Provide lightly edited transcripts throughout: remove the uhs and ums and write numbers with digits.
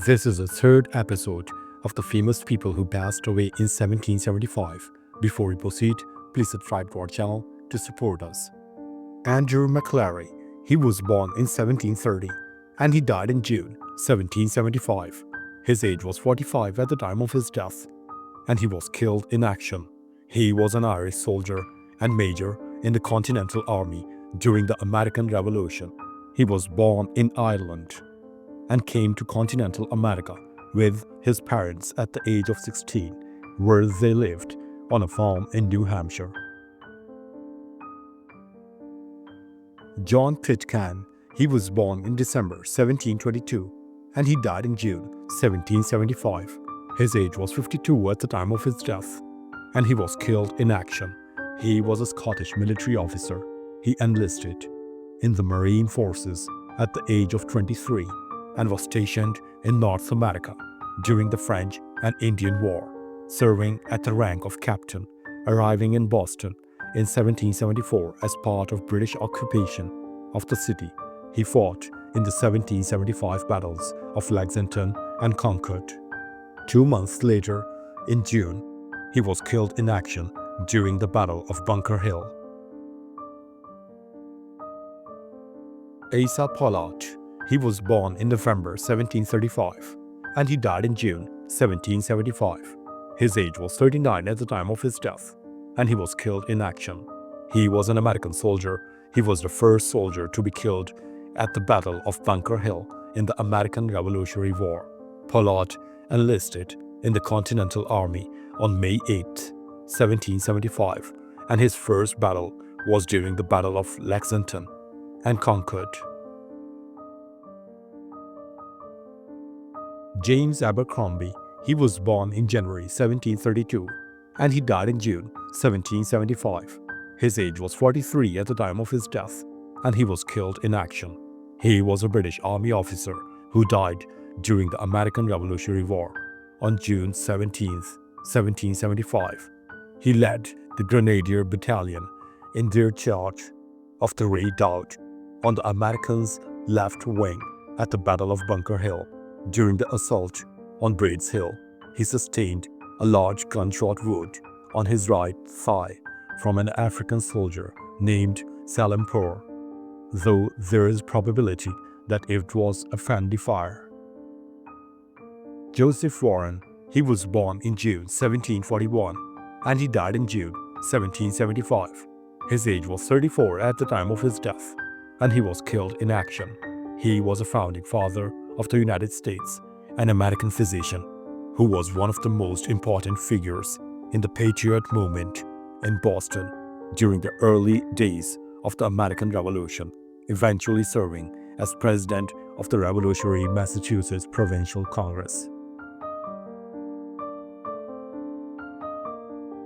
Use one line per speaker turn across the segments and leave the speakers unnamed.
This is the third episode of the famous people who passed away in 1775. Before we proceed, please subscribe to our channel to support us. Andrew McClary. He was born in 1730 and he died in June 1775. His age was 45 at the time of his death, and he was killed in action. He was an Irish soldier and major in the Continental Army during the American Revolution. He was born in Ireland and came to continental America with his parents at the age of 16, where they lived on a farm in New Hampshire. John Pitman. He was born in December 1722 and he died in June 1775. His age was 52 at the time of his death, and he was killed in action. He was a Scottish military officer. He enlisted in the Marine Forces at the age of 23 and was stationed in North America during the French and Indian War, serving at the rank of captain, arriving in Boston in 1774 as part of British occupation of the city. He fought in the 1775 battles of Lexington and Concord. 2 months later, in June, he was killed in action during the Battle of Bunker Hill. Asa Poot. He was born in November 1735 and he died in June 1775. His age was 39 at the time of his death, and he was killed in action. He was an American soldier. He was the first soldier to be killed at the Battle of Bunker Hill in the American Revolutionary War. Poot enlisted in the Continental Army on May 8, 1775, and his first battle was during the Battle of Lexington and Concord. James Abercrombie. He was born in January 1732 and he died in June 1775. His age was 43 at the time of his death, and he was killed in action. He was a British Army officer who died during the American Revolutionary War on June 17, 1775. He led the Grenadier Battalion in their charge of the redoubt on the Americans' left wing at the Battle of Bunker Hill. During the assault on Braid's Hill, he sustained a large gunshot wound on his right thigh from an African soldier named Salimpur, though there is probability that it was a friendly fire. Joseph Warren. He was born in June 1741 and he died in June 1775. His age was 34 at the time of his death, and he was killed in action. He was a founding father of the United States, an American physician who was one of the most important figures in the Patriot movement in Boston during the early days of the American Revolution, eventually serving as president of the Revolutionary Massachusetts Provincial Congress.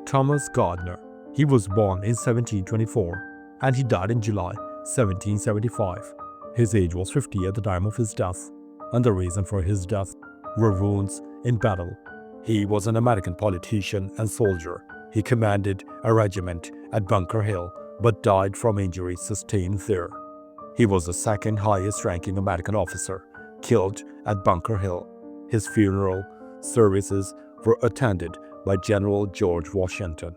Thomas Gardner. He was born in 1724 and he died in July 1775. His age was 50 at the time of his death, and the reason for his death were wounds in battle. He was an American politician and soldier. He commanded a regiment at Bunker Hill but died from injuries sustained there. He was the second highest ranking American officer killed at Bunker Hill. His funeral services were attended by General George Washington.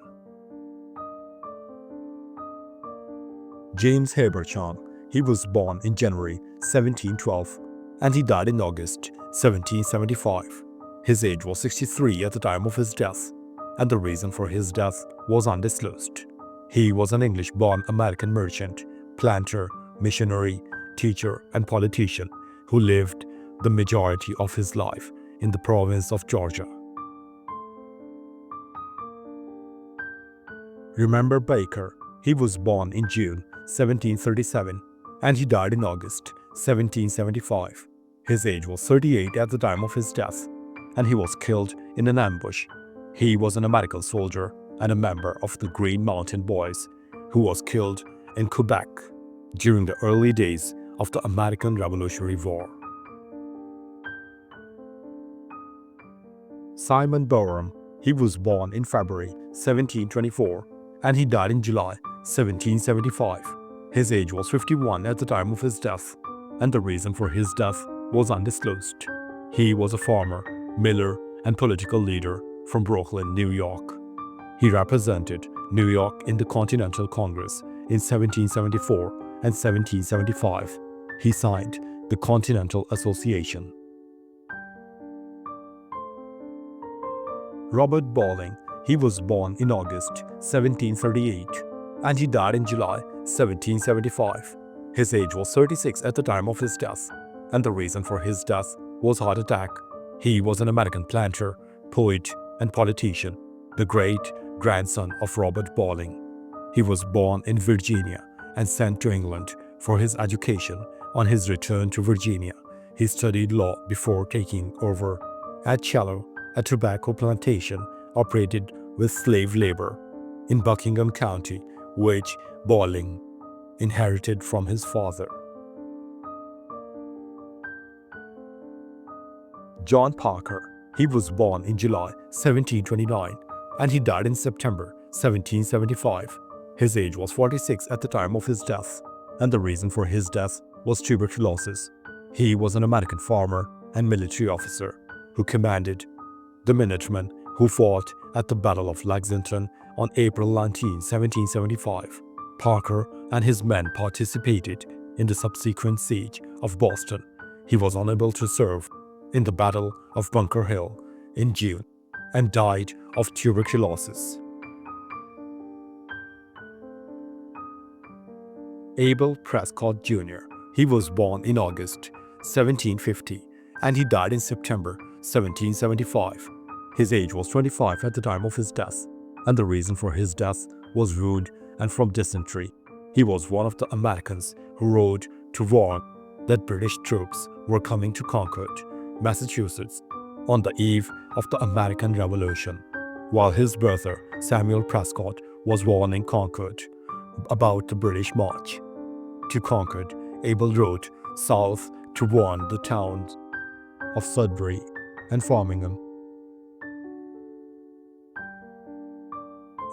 James Habersham. He was born in January 1712 and he died in August 1775. His age was 63 at the time of his death, and the reason for his death was undisclosed. He was an English-born American merchant, planter, missionary, teacher, and politician who lived the majority of his life in the province of Georgia. Remember Baker. He was born in June 1737 and he died in August 1775. His age was 38 at the time of his death, and he was killed in an ambush. He was an American soldier and a member of the Green Mountain Boys who was killed in Quebec during the early days of the American Revolutionary War. Simon Borm. He was born in February 1724 and he died in July 1775. His age was 51 at the time of his death, and the reason for his death was undisclosed. He was a farmer, miller, and political leader from Brooklyn, New York. He represented New York in the Continental Congress in 1774 and 1775. He signed the Continental Association. Robert Bowling. He was born in August 1738 and he died in July 1775. His age was 36 at the time of his death, and the reason for his death was heart attack. He was an American planter, poet, and politician, the great-grandson of Robert Bowling. He was born in Virginia and sent to England for his education. On his return to Virginia, he studied law before taking over at Challow, a tobacco plantation operated with slave labor in Buckingham County, which Bowling inherited from his father. John Parker. He was born in July 1729 and he died in September 1775. His age was 46 at the time of his death, and the reason for his death was tuberculosis. He was an American farmer and military officer who commanded the Minutemen who fought at the Battle of Lexington on April 19, 1775. Parker and his men participated in the subsequent siege of Boston. He was unable to serve in the Battle of Bunker Hill in June and died of tuberculosis. Abel Prescott Jr. He was born in August 1750 and he died in September 1775. His age was 25 at the time of his death, and the reason for his death was wound and from dysentery. He was one of the Americans who rode to warn that British troops were coming to Concord, Massachusetts, on the eve of the American Revolution. While his brother Samuel Prescott was warning Concord about the British march to Concord, Abel rode south to warn the towns of Sudbury and Framingham.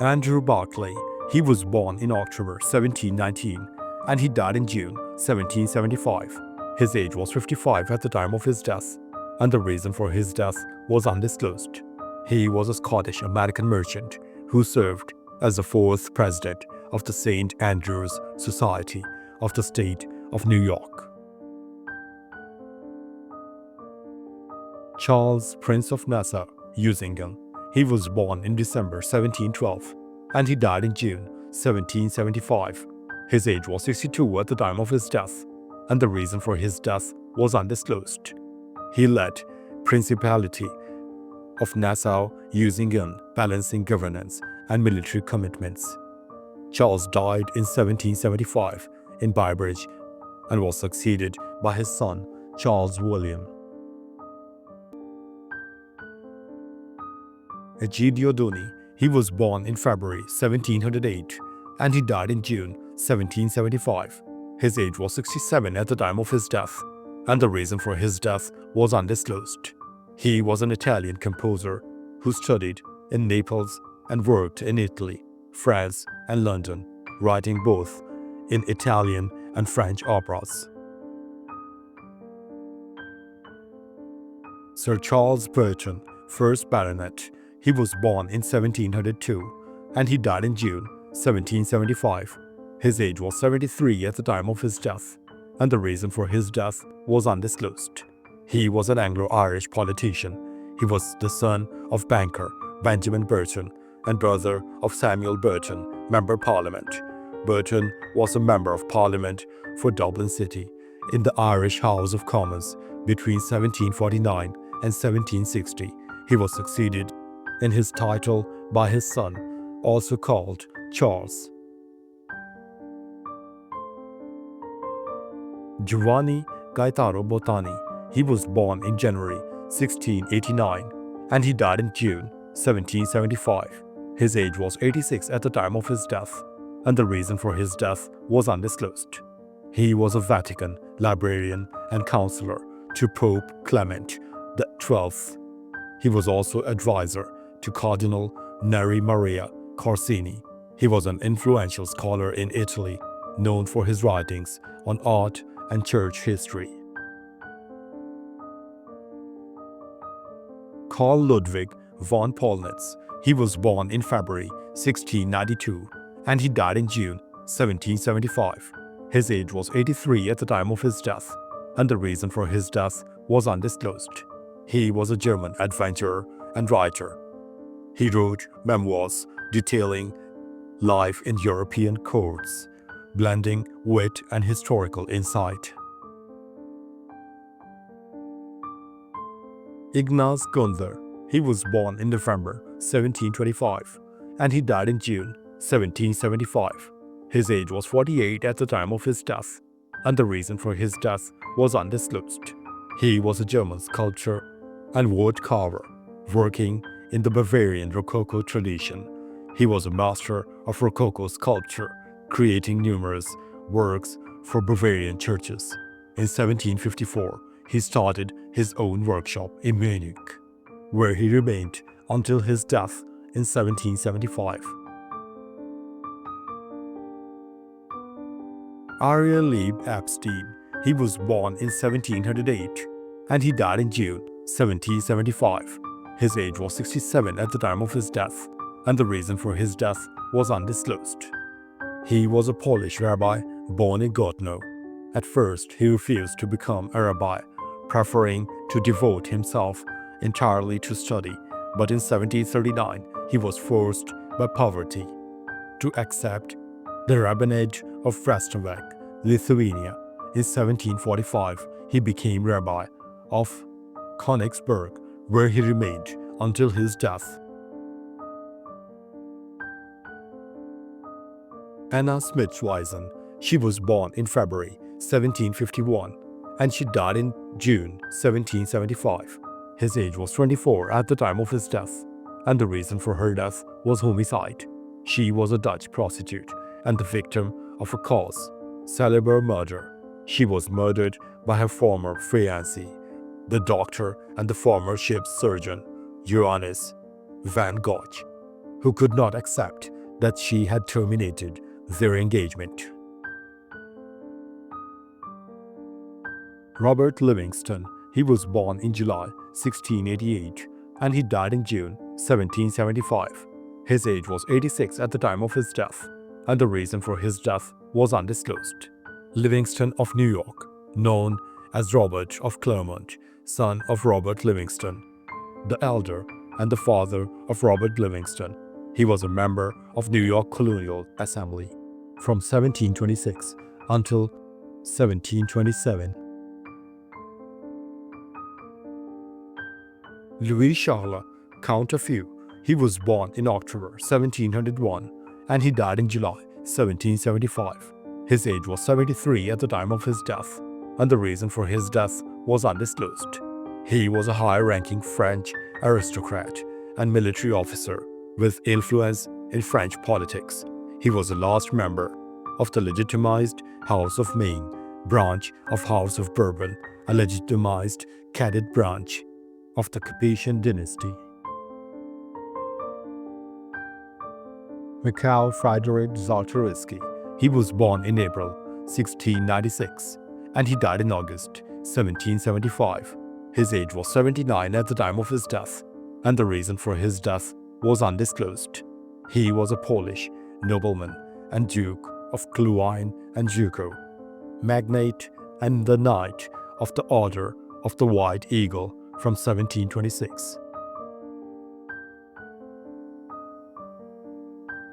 Andrew Barkley. He was born in October 1719 and he died in June 1775. His age was 55 at the time of his death, and the reason for his death was undisclosed. He was a Scottish-American merchant who served as the fourth president of the St. Andrew's Society of the State of New York. Charles, Prince of Nassau, Usingen. He was born in December 1712 and he died in June 1775. His age was 62 at the time of his death, and the reason for his death was undisclosed. He led Principality of Nassau, Usingen, balancing governance and military commitments. Charles died in 1775 in Burbage and was succeeded by his son Charles William. Giordoni. He was born in February 1708 and he died in June 1775. His age was 67 at the time of his death, and the reason for his death was undisclosed. He was an Italian composer who studied in Naples and worked in Italy, France, and London, writing both in Italian and French operas. Sir Charles Burton, 1st Baronet. He was born in 1702 and he died in June 1775. His age was 73 at the time of his death, and the reason for his death was undisclosed. He was an Anglo-Irish politician. He was the son of banker Benjamin Burton and brother of Samuel Burton, Member Parliament. Burton was a Member of Parliament for Dublin City in the Irish House of Commons between 1749 and 1760. He was succeeded in his title by his son, also called Charles. Giovanni Gaetano Botani. He was born in January 1689 and he died in June 1775. His age was 86 at the time of his death, and the reason for his death was undisclosed. He was a Vatican librarian and counselor to Pope Clement XII. He was also advisor to Cardinal Neri Maria Corsini. He was an influential scholar in Italy, known for his writings on art and church history. Carl Ludwick Von Pnets. He was born in February 1692 and he died in June 1775. His age was 83 at the time of his death, and the reason for his death was undisclosed. He was a German adventurer and writer. He wrote memoirs detailing life in European courts, blending wit and historical insight. Ignas Gar. He was born in November 1725 and he died in June 1775. His age was 48 at the time of his death, and the reason for his death was undisclosed. He was a German sculptor and wood carver, working in the Bavarian Rococo tradition. He was a master of Rococo sculpture, creating numerous works for Bavarian churches. In 1754, he started his own workshop in Munich, where he remained until his death in 1775. Arel Le Abste. He was born in 1708 and he died in June 1775. His age was 67 at the time of his death, and the reason for his death was undisclosed. He was a Polish rabbi born in Gardner. At first, he refused to become a rabbi, preferring to devote himself entirely to study, but in 1739 he was forced by poverty to accept the rabbinate of Vrastovec, Lithuania. In 1745 he became rabbi of Königsberg, where he remained until his death. Anna Smith Wisen. She was born in February 1751 and she died in June 1775. His age was 24 at the time of his death, and the reason for her death was homicide. She was a Dutch prostitute and the victim of a cause celibate murder. She was murdered by her former fiancé, the doctor and the former ship's surgeon, Johannes van Gogh, who could not accept that she had terminated their engagement. Robert Livingston. He was born in July 1688 and he died in June 1775. His age was 86 at the time of his death, and the reason for his death was undisclosed. Livingston of New York, known as Robert of Clermont, son of Robert Livingston, the elder and the father of Robert Livingston. He was a member of New York Colonial Assembly from 1726 until 1727. Louis Charles, Count of Eu. He was born in October 1701 and he died in July 1775. His age was 73 at the time of his death, and the reason for his death was undisclosed. He was a high-ranking French aristocrat and military officer with influence in French politics. He was the last member of the legitimized House of Maine branch of House of Bourbon, a legitimized cadet branch of the Capetian dynasty. Mikhail Fryderyk Czartoryski. He was born in April 1696 and he died in August 1775. His age was 79 at the time of his death, and the reason for his death was undisclosed. He was a Polish nobleman and Duke of Cluine and Juco, magnate and the Knight of the Order of the White Eagle from 1726.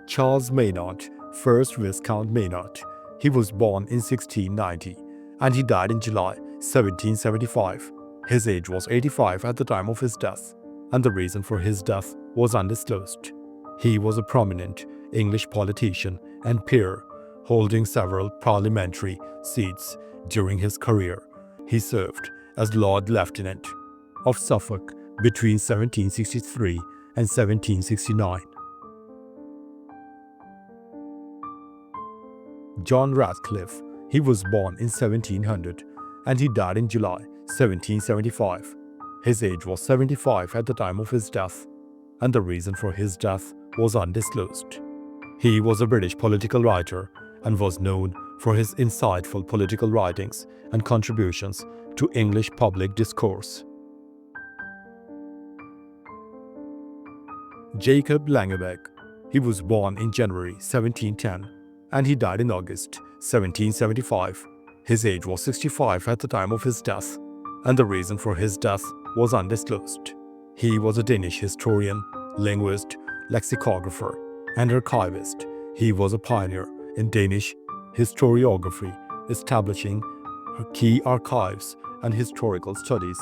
Charles Maynard, 1st Viscount Maynard. He was born in 1690 and he died in July 1775. His age was 85 at the time of his death, and the reason for his death was undisclosed. He was a prominent English politician and peer, holding several parliamentary seats during his career. He served as Lord Lieutenant of Suffolk between 1763 and 1769. John Radcliffe. He was born in 1700 and he died in July 1775. His age was 75 at the time of his death, and the reason for his death was undisclosed. He was a British political writer and was known for his insightful political writings and contributions to English public discourse. Jacob Langebeck. He was born in January 1710 and he died in August 1775. His age was 65 at the time of his death, and the reason for his death was undisclosed. He was a Danish historian, linguist, lexicographer, and archivist. He was a pioneer in Danish historiography, establishing key archives and historical studies.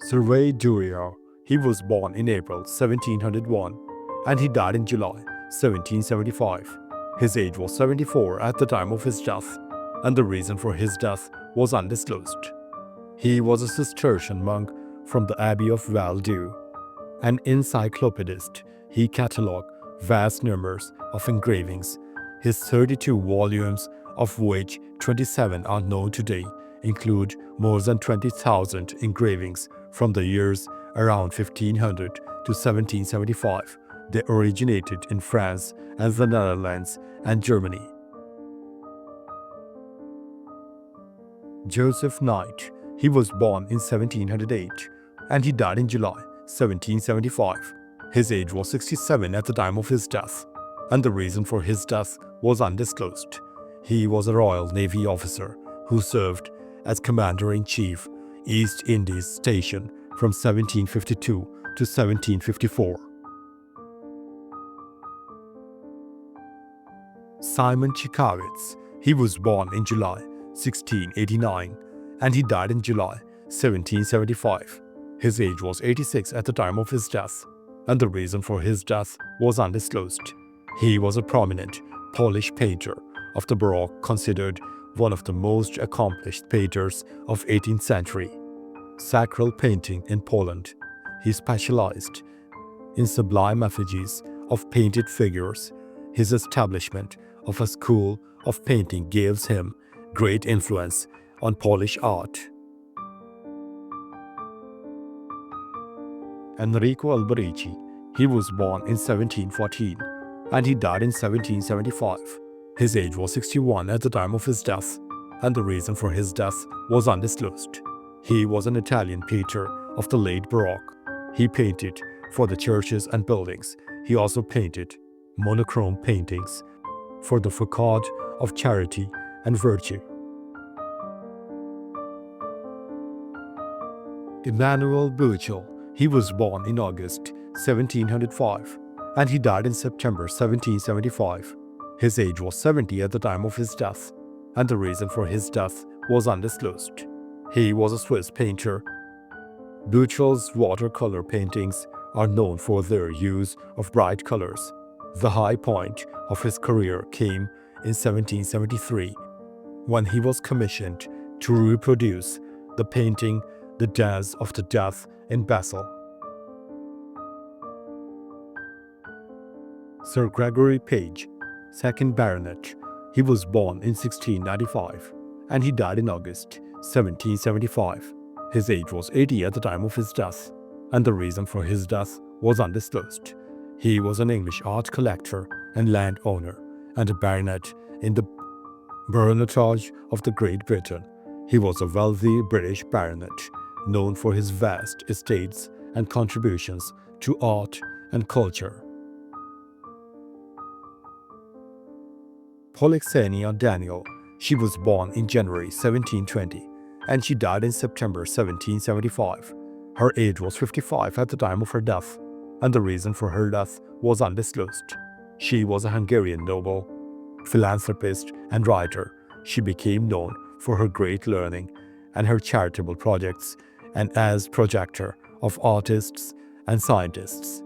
Surve Durio. He was born in April 1701 and he died in July 1775. His age was 74 at the time of his death, and the reason for his death was undisclosed. He was a Cistercian monk from the Abbey of Val-Dieu. An encyclopedist, he catalogued vast numbers of engravings. His 32 volumes, of which 27 are known today, include more than 20,000 engravings from the years around 1500 to 1775. They originated in France and the Netherlands and Germany. Joseph Knight. He was born in 1708 and he died in July 1775. His age was 67 at the time of his death, and the reason for his death was undisclosed. He was a Royal Navy officer who served as Commander-in-Chief, East Indies Station from 1752 to 1754. Simon Chikowitz. He was born in July 1689 and he died in July 1775. His age was 86 at the time of his death, and the reason for his death was undisclosed. He was a prominent Polish painter of the Baroque, considered one of the most accomplished painters of 18th century. Sacral painting in Poland. He specialized in sublime effigies of painted figures. His establishment of a school of painting gave him great influence on Polish art. Enrico Alberici. He was born in 1714 and he died in 1775. His age was 61 at the time of his death, and the reason for his death was undisclosed. He was an Italian painter of the late Baroque. He painted for the churches and buildings. He also painted monochrome paintings for the facade of charity and virtue. Emmanuel Buel. He was born in August 1705 and he died in September 1775. His age was 70 at the time of his death, and the reason for his death was undisclosed. He was a Swiss painter. Buel's watercolor paintings are known for their use of bright colors. The high point of his career came in 1773 when he was commissioned to reproduce the painting The Dance of the Death in Basel. Sir Gregory Pig, 2nd Baronet. He was born in 1695 and he died in August 1775. His age was 80 at the time of his death, and the reason for his death was undisclosed. He was an English art collector and landowner and a baronet in the baronetage of the Great Britain. He was a wealthy British baronet, known for his vast estates and contributions to art and culture. Poen Daniel. She was born in January 1720 and she died in September 1775. Her age was 55 at the time of her death, and the reason for her death was undisclosed. She was a Hungarian noble, philanthropist, and writer. She became known for her great learning and her charitable projects, and as projector of artists and scientists.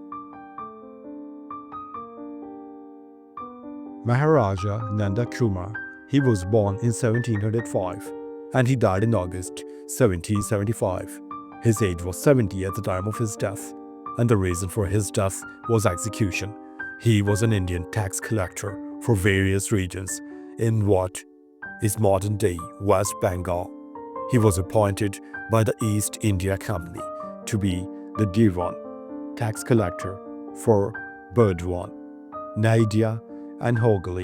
Maharaja Nanda Kumar. He was born in 1705 and he died in August 1775. His age was 70 at the time of his death, and the reason for his death was execution. He was an Indian tax collector for various regions in what is modern-day West Bengal. He was appointed by the East India Company to be the Diwan, tax collector for Burdwan, Nadia, and Hooghly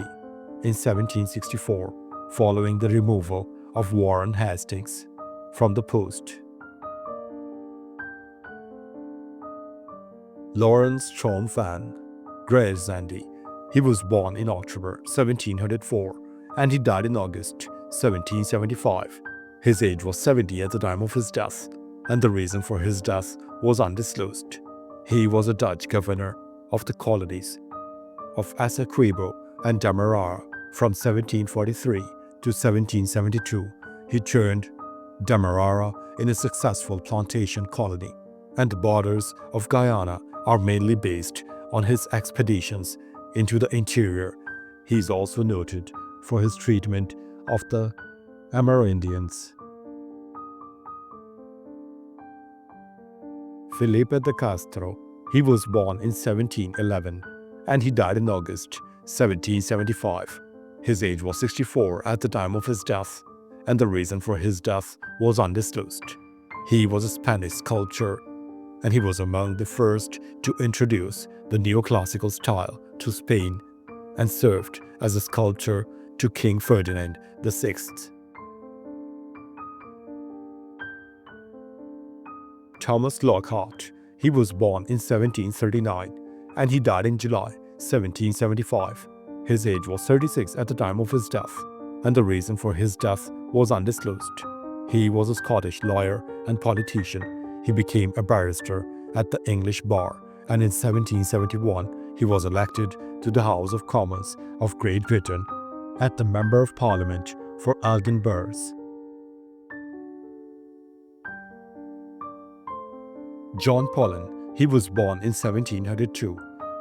in 1764, following the removal of Warren Hastings from the post. Lawrence John van Gra Zandy. He was born in October 1704 and he died in August 1775. His age was 70 at the time of his death, and the reason for his death was undisclosed. He was a Dutch governor of the colonies of Essequibo and Demerara from 1743 to 1772. He turned Demerara in a successful plantation colony, and the borders of Guyana are mainly based on his expeditions into the interior. He is also noted for his treatment of the Amerindians. Philipe the Castro. He was born in 1711 and he died in August 1775. His age was 64 at the time of his death, and the reason for his death was undisclosed. He was a Spanish sculptor, and he was among the first to introduce the neoclassical style to Spain and served as a sculptor to King Ferdinand VI. Thomas Lockhart. He was born in 1739 and he died in July 1775. His age was 36 at the time of his death, and the reason for his death was undisclosed. He was a Scottish lawyer and politician. He became a barrister at the English bar, and in 1771 he was elected to the House of Commons of Great Britain as the Member of Parliament for Elgin Burghs. John Pollen. He was born in 1702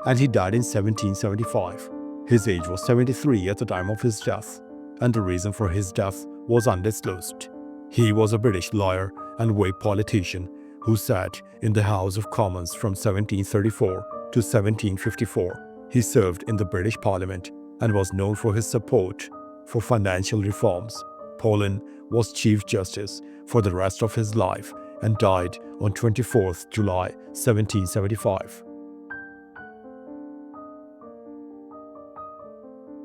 and he died in 1775. His age was 73 at the time of his death, and the reason for his death was undisclosed. He was a British lawyer and Whig politician who sat in the House of Commons from 1734 to 1754. He served in the British Parliament and was known for his support for financial reforms. Pollen was Chief Justice for the rest of his life and died on 24th July 1775.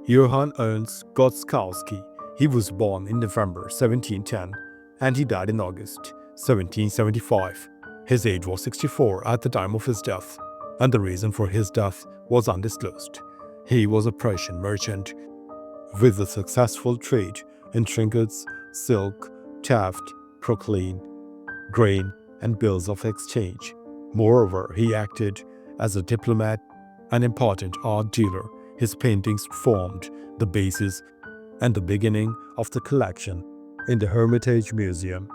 Johann Ernst Gotskowski. He was born in November 1710 and he died in August 1775. His age was 64 at the time of his death, and the reason for his death was undisclosed. He was a Prussian merchant with a successful trade in trinkets, silk, taft, crockery, grain, and bills of exchange. Moreover, he acted as a diplomat and important art dealer. His paintings formed the basis and the beginning of the collection in the Hermitage Museum.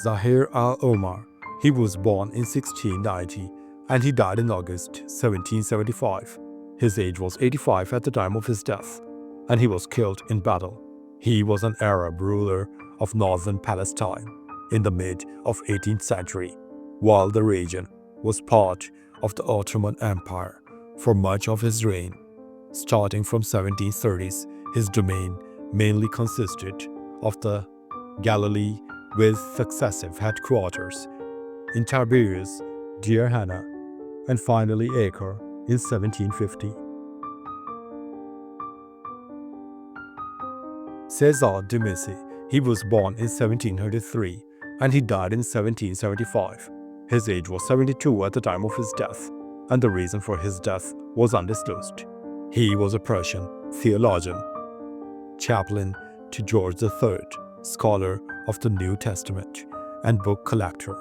Zahir Al Omar. He was born in 1690 and he died in August 1775. His age was 85 at the time of his death, and he was killed in battle. He was an Arab ruler of northern Palestine in the mid of 18th century, while the region was part of the Ottoman Empire for much of his reign. Starting from 1730s, his domain mainly consisted of the Galilee with successive headquarters in Tiberias, Deir Hanna, and finally Acre in 1750. Cesar Diisi. He was born in 1703 and he died in 1775. His age was 72 at the time of his death, and the reason for his death was undisclosed. He was a Prussian theologian, chaplain to George III, scholar of the New Testament, and book collector.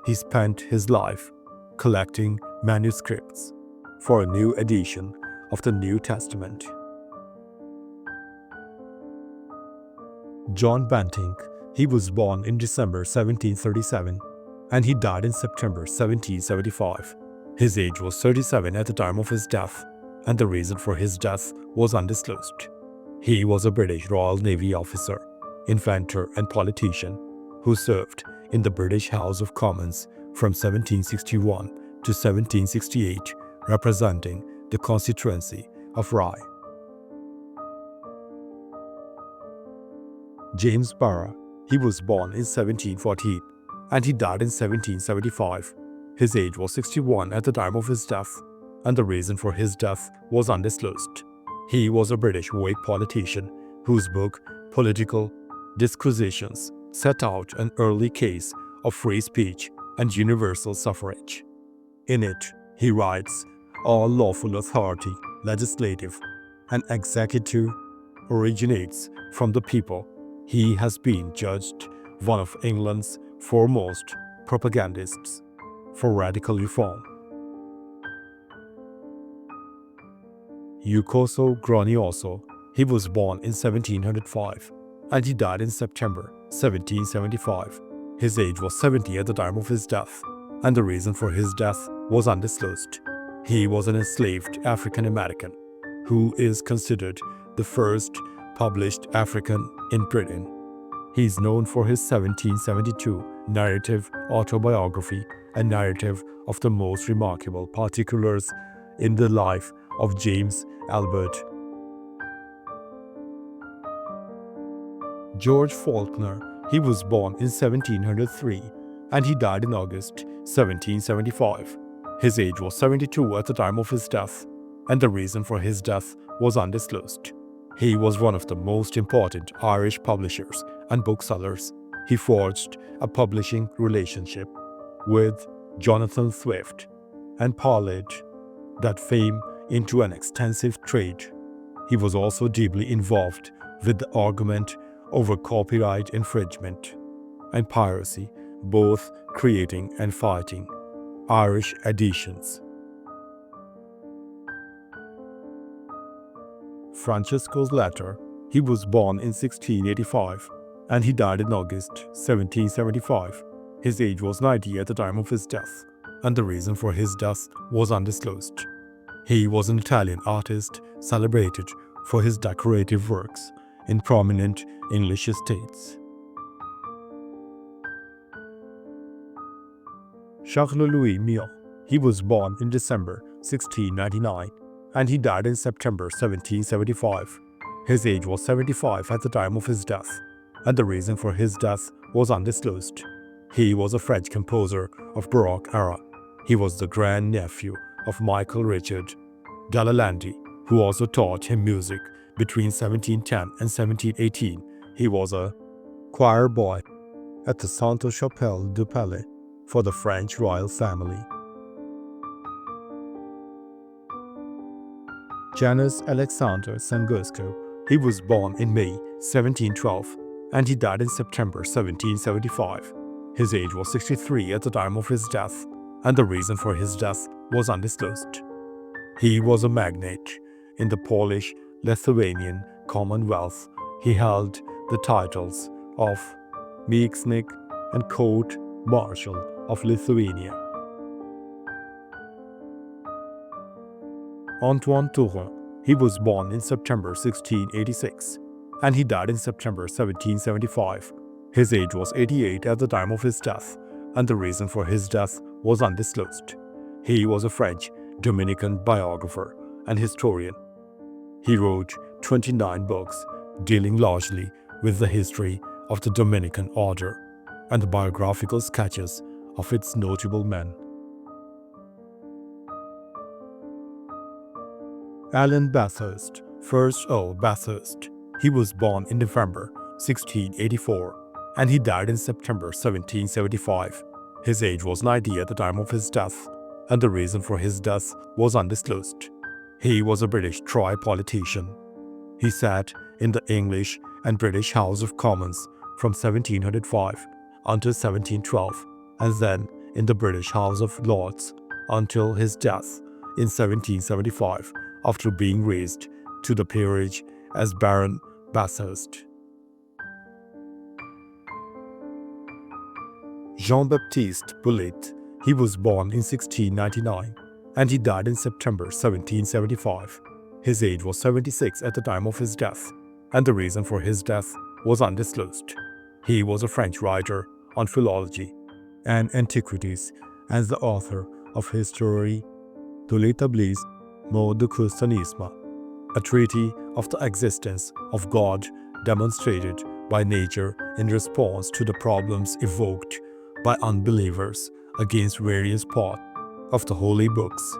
He spent his life collecting manuscripts for a new edition of the New Testament. John Bentinck. He was born in December 1737 and he died in September 1775. His age was 37 at the time of his death, and the reason for his death was undisclosed. He was a British Royal Navy officer, inventor and politician who served in the British House of Commons from 1761 to 1768, representing the constituency of Rye. James Barrow. He was born in 1714 and he died in 1775. His age was 61 at the time of his death, and the reason for his death was undisclosed. He was a British Whig politician whose book, Political Disquisitions, set out an early case of free speech and universal suffrage. In it, he writes, "All lawful authority, legislative and executive, originates from the people. He has been judged one of England's foremost propagandists for radical reform." Yukoso Gronioso, he was born in 1705 and he died in September 1775. His age was 70 at the time of his death, and the reason for his death was undisclosed. He was an enslaved African American who is considered the first published African in Britain. He is known for his 1772 narrative autobiography, a narrative of the most remarkable particulars in the life of James Albert. George Faulkner, he was born in 1703 and he died in August 1775. His age was 72 at the time of his death, and the reason for his death was undisclosed. He was one of the most important Irish publishers and booksellers. He forged a publishing relationship with Jonathan Swift and parlayed that fame into an extensive trade. He was also deeply involved with the argument over copyright infringement and piracy, both creating and fighting Irish editions. Francesco's letter, he was born in 1685 and he died in August 1775. His age was 90 at the time of his death, and the reason for his death was undisclosed. He was an Italian artist celebrated for his decorative works in prominent English estates. Charles Louis Mion, he was born in December 1699 and he died in September 1775. His age was 75 at the time of his death, and the reason for his death was undisclosed. He was a French composer of Baroque era. He was the grandnephew of Michael Richard Delalande, who also taught him music between 1710 and 1718. He was a choir boy at the Sainte Chapelle du Palais for the French royal family. Janice Alexander Sanguesco, he was born in May 1712 and he died in September 1775. His age was 63 at the time of his death, and the reason for his death was undisclosed. He was a magnate in the Polish-Lithuanian Commonwealth. He held the titles of Miecznik and Court Marshal of Lithuania. Antoine Touron, he was born in September 1686 and he died in September 1775. His age was 88 at the time of his death, and the reason for his death was undisclosed. He was a French Dominican biographer and historian. He wrote 29 books dealing largely with the history of the Dominican order and the biographical sketches of its notable men. Alan Bathurst, 1st Earl Bathurst, he was born in November 1684 and he died in September 1775. His age was 90 at the time of his death, and the reason for his death was undisclosed. He was a British Tory politician. He sat in the English and British House of Commons from 1705 until 1712, and then in the British House of Lords until his death in 1775, after being raised to the peerage as Baron Bathurst. Jean-Baptiste Bullitt, he was born in 1699 and he died in September 1775. His age was 76 at the time of his death, and the reason for his death was undisclosed. He was a French writer on philology and antiquities and the author of Histoire de l'établissement du christianisme, a treatise of the existence of God demonstrated by nature in response to the problems evoked by unbelievers against various parts of the holy books.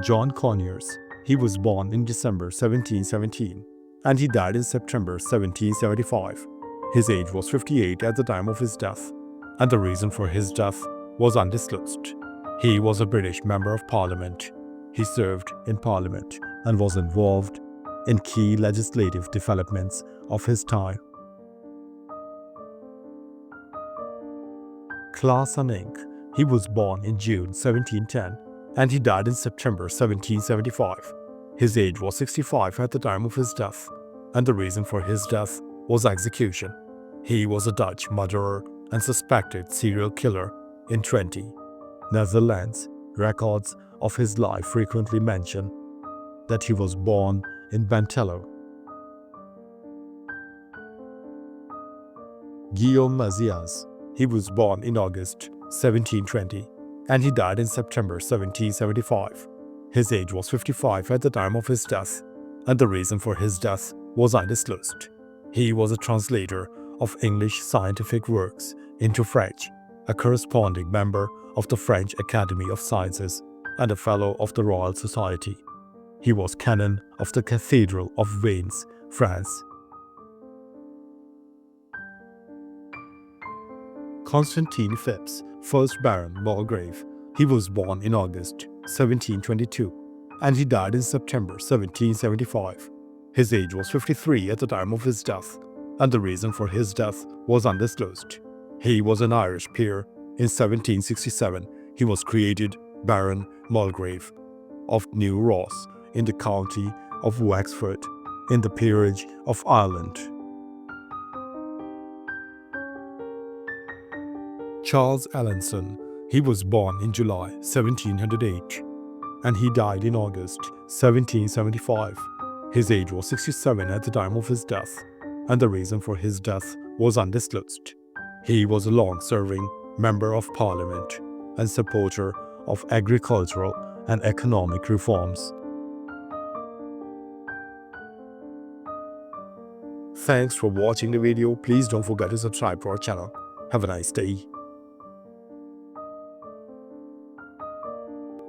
John Conyers, he was born in December 1717 and he died in September 1775. His age was 58 at the time of his death, and the reason for his death was undisclosed. He was a British Member of Parliament. He served in Parliament and was involved in key legislative developments of his time. Class and Ink. He was born in June 1710 and he died in September 1775. His age was 65 at the time of his death, and the reason for his death was execution. He was a Dutch murderer and suspected serial killer in Twente, Netherlands. Records of his life frequently mention that he was born in Bentello. Guillaume Mazias. He was born in August 1720 and he died in September 1775. His age was 55 at the time of his death, and the reason for his death was undisclosed. He was a translator of English scientific works into French, a corresponding member of the French Academy of Sciences, and a Fellow of the Royal Society. He was canon of the Cathedral of Vannes, France. Constantine Phipps, 1st Baron Mulgrave. He was born in August 1722 and he died in September 1775. His age was 53 at the time of his death, and the reason for his death was undisclosed. He was an Irish peer. In 1767, he was created Baron Mulgrave of New Ross in the county of Wexford in the peerage of Ireland. Charles Allenson. He was born in July 1708 and he died in August 1775. His age was 67 at the time of his death, and the reason for his death was undisclosed. He was a long-serving Member of Parliament and supporter of agricultural and economic reforms. Thanks for watching the video. Please don't forget to subscribe to our channel. Have a nice day.